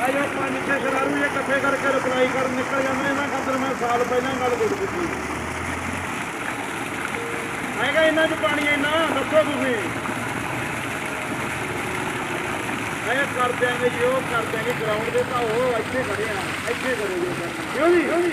ਆਜੋ 5-6 ਸ਼ਰਾਰੂ ਜੇ ਇਕੱਠੇ ਕਰਕੇ ਰਿਪਲਾਈ ਕਰਨ ਨਿਕਲ ਜਾਂਦੇ ਇਹਨਾਂ ਖਾਤਰ ਮੈਂ ਸਾਲ ਪਹਿਲਾਂ ਗੱਲ ਗੁੱਟ ਕੀਤੀ ਹੈਗਾ ਇਹਨਾਂ 'ਚ ਪਾਣੀ ਇੰਨਾ ਦੱਸੋ ਤੁਸੀਂ ਇਹ ਕਰ ਦਿਆਂਗੇ ਜੀ ਉਹ ਕਰ ਦਿਆਂਗੇ ਗਰਾਊਂਡ ਦੇ ਤਾਂ ਉਹ ਇੱਥੇ ਖੜੇ ਆ ਇੱਥੇ ਕਰੋਗੇ ਕਿਉਂ ਜੀ